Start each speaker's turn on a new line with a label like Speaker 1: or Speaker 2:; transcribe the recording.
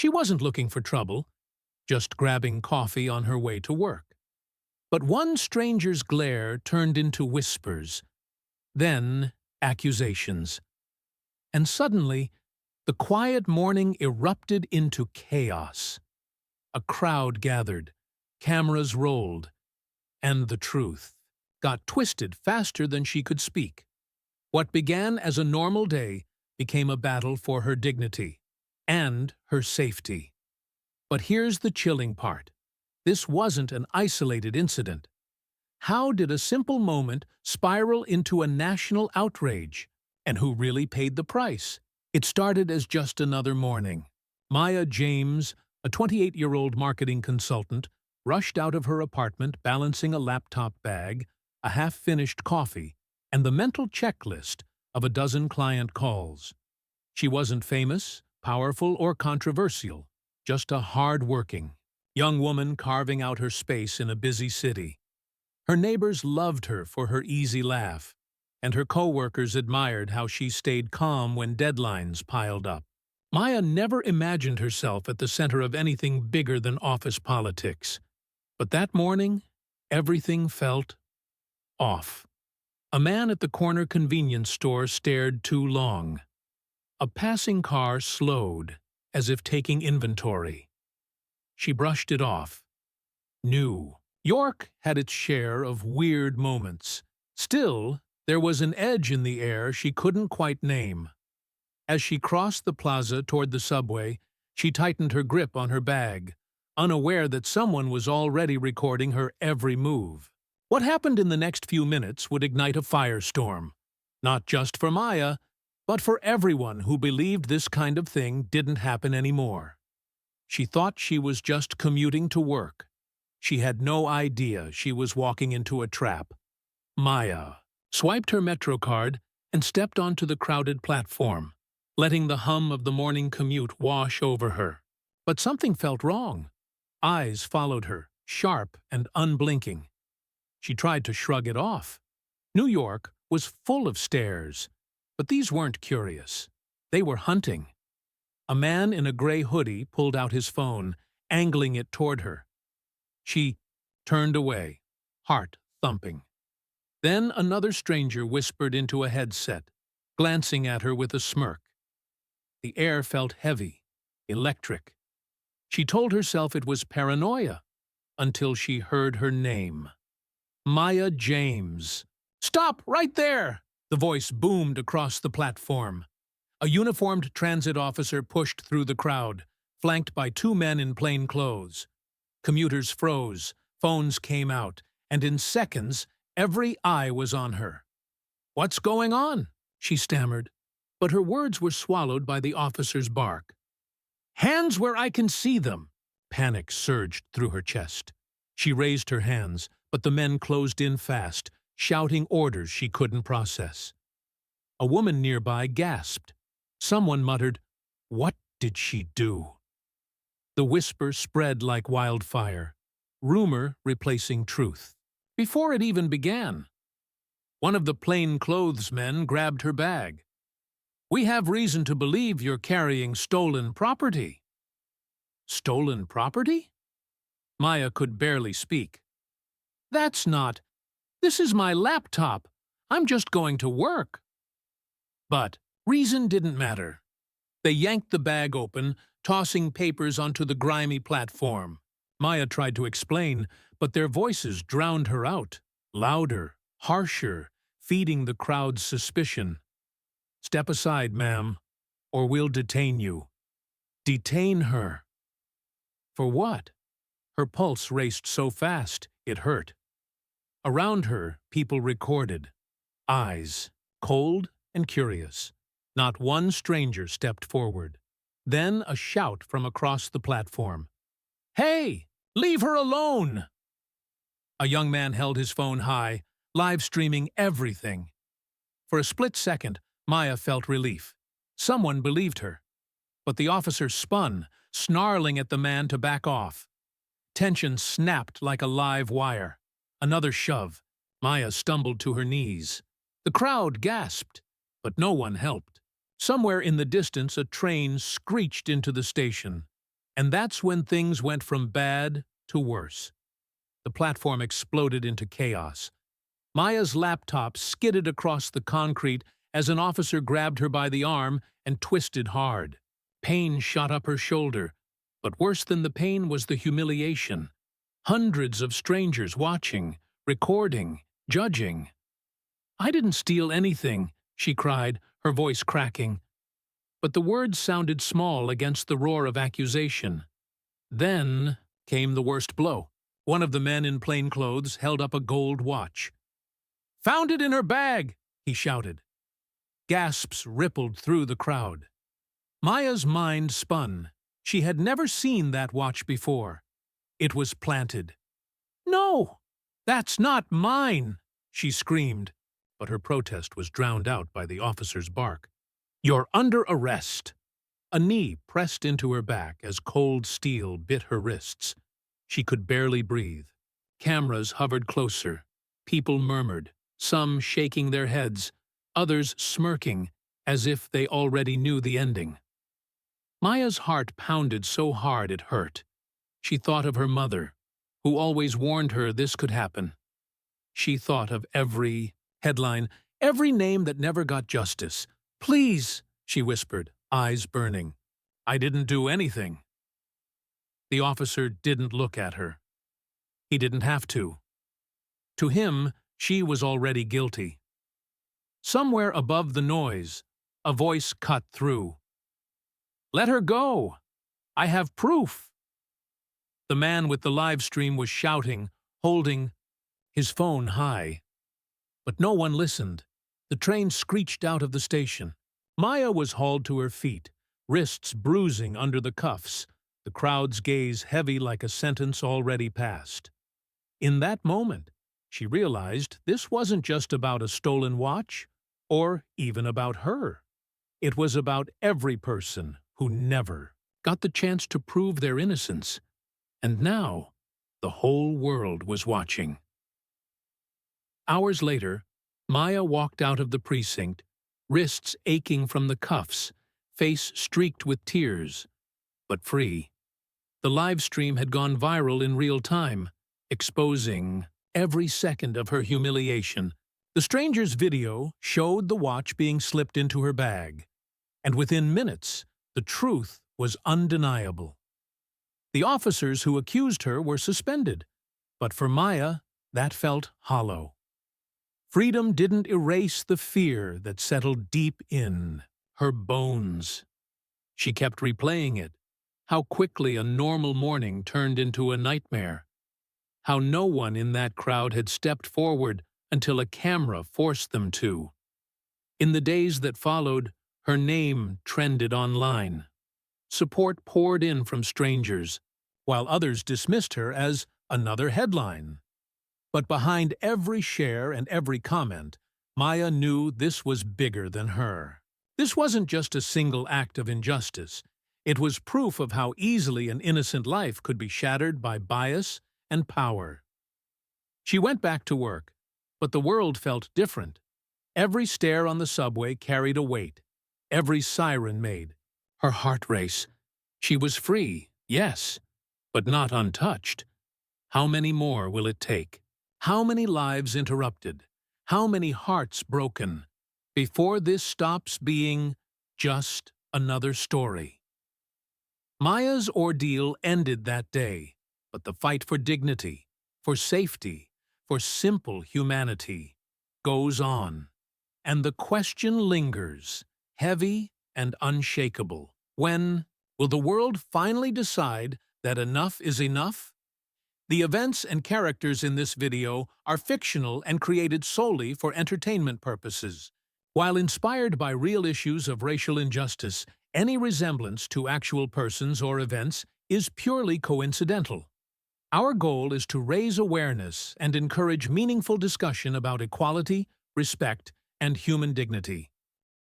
Speaker 1: She wasn't looking for trouble, just grabbing coffee on her way to work. But one stranger's glare turned into whispers, then accusations. And suddenly, the quiet morning erupted into chaos. A crowd gathered, cameras rolled, and the truth got twisted faster than she could speak. What began as a normal day became a battle for her dignity and her safety. But here's the chilling part. This wasn't an isolated incident. How did a simple moment spiral into a national outrage? And who really paid the price? It started as just another morning. Maya James, a 28-year-old marketing consultant, rushed out of her apartment balancing a laptop bag, a half-finished coffee, and the mental checklist of a dozen client calls. She wasn't famous, powerful, or controversial, just a hard-working young woman carving out her space in a busy city. Her neighbors loved her for her easy laugh, and her coworkers admired how she stayed calm when deadlines piled up. Maya never imagined herself at the center of anything bigger than office politics. But that morning, everything felt off. A man at the corner convenience store stared too long. A passing car slowed, as if taking inventory. She brushed it off. New York had its share of weird moments. Still, there was an edge in the air she couldn't quite name. As she crossed the plaza toward the subway, she tightened her grip on her bag, unaware that someone was already recording her every move. What happened in the next few minutes would ignite a firestorm, not just for Maya, but for everyone who believed this kind of thing didn't happen anymore. She thought she was just commuting to work. She had no idea she was walking into a trap. Maya swiped her Metro card and stepped onto the crowded platform, letting the hum of the morning commute wash over her. But something felt wrong. Eyes followed her, sharp and unblinking. She tried to shrug it off. New York was full of stares, but these weren't curious. They were hunting. A man in a gray hoodie pulled out his phone, angling it toward her. She turned away, heart thumping. Then another stranger whispered into a headset, glancing at her with a smirk. The air felt heavy, electric. She told herself it was paranoia, until she heard her name. Maya James. "Stop right there!" The voice boomed across the platform. A uniformed transit officer pushed through the crowd, flanked by two men in plain clothes. Commuters froze, phones came out, and in seconds, every eye was on her. "What's going on?" she stammered, but her words were swallowed by the officer's bark. "Hands where I can see them!" Panic surged through her chest. She raised her hands, but the men closed in fast, shouting orders she couldn't process. A woman nearby gasped. Someone muttered, "What did she do?" The whisper spread like wildfire, rumor replacing truth. Before it even began, one of the plainclothes men grabbed her bag. "We have reason to believe you're carrying stolen property." Stolen property? Maya could barely speak. "That's not. This is my laptop. I'm just going to work." But reason didn't matter. They yanked the bag open, tossing papers onto the grimy platform. Maya tried to explain, but their voices drowned her out, louder, harsher, feeding the crowd's suspicion. "Step aside, ma'am, or we'll detain you." Detain her. For what? Her pulse raced so fast, it hurt. Around her, people recorded. Eyes, cold and curious. Not one stranger stepped forward. Then a shout from across the platform. "Hey, leave her alone!" A young man held his phone high, live-streaming everything. For a split second, Maya felt relief. Someone believed her. But the officer spun, snarling at the man to back off. Tension snapped like a live wire. Another shove. Maya stumbled to her knees. The crowd gasped, but no one helped. Somewhere in the distance, a train screeched into the station. And that's when things went from bad to worse. The platform exploded into chaos. Maya's laptop skidded across the concrete as an officer grabbed her by the arm and twisted hard. Pain shot up her shoulder, but worse than the pain was the humiliation. Hundreds of strangers watching, recording, judging. "I didn't steal anything," she cried, her voice cracking. But the words sounded small against the roar of accusation. Then came the worst blow. One of the men in plain clothes held up a gold watch. "Found it in her bag!" he shouted. Gasps rippled through the crowd. Maya's mind spun. She had never seen that watch before. It was planted. "No, that's not mine!" she screamed, but her protest was drowned out by the officer's bark. "You're under arrest." A knee pressed into her back as cold steel bit her wrists. She could barely breathe. Cameras hovered closer. People murmured, some shaking their heads, others smirking, as if they already knew the ending. Maya's heart pounded so hard it hurt. She thought of her mother, who always warned her this could happen. She thought of every headline, every name that never got justice. "Please," she whispered, eyes burning. "I didn't do anything." The officer didn't look at her. He didn't have to. To him, she was already guilty. Somewhere above the noise, a voice cut through. "Let her go! I have proof!" The man with the live stream was shouting, holding his phone high. But no one listened. The train screeched out of the station. Maya was hauled to her feet, wrists bruising under the cuffs, the crowd's gaze heavy like a sentence already passed. In that moment, she realized this wasn't just about a stolen watch, or even about her. It was about every person who never got the chance to prove their innocence. And now, the whole world was watching. Hours later, Maya walked out of the precinct, wrists aching from the cuffs, face streaked with tears, but free. The live stream had gone viral in real time, exposing every second of her humiliation. The stranger's video showed the watch being slipped into her bag, and within minutes, the truth was undeniable. The officers who accused her were suspended, but for Maya, that felt hollow. Freedom didn't erase the fear that settled deep in her bones. She kept replaying it, how quickly a normal morning turned into a nightmare, how no one in that crowd had stepped forward until a camera forced them to. In the days that followed, her name trended online. Support poured in from strangers, while others dismissed her as another headline. But behind every share and every comment, Maya knew this was bigger than her. This wasn't just a single act of injustice. It was proof of how easily an innocent life could be shattered by bias and power. She went back to work, but the world felt different. Every stair on the subway carried a weight. Every siren made her heart race. She was free, yes, but not untouched. How many more will it take? How many lives interrupted? How many hearts broken? Before this stops being just another story. Maya's ordeal ended that day, but the fight for dignity, for safety, for simple humanity goes on. And the question lingers, heavy and unshakable. When will the world finally decide that enough is enough? The events and characters in this video are fictional and created solely for entertainment purposes. While inspired by real issues of racial injustice, any resemblance to actual persons or events is purely coincidental. Our goal is to raise awareness and encourage meaningful discussion about equality, respect, and human dignity.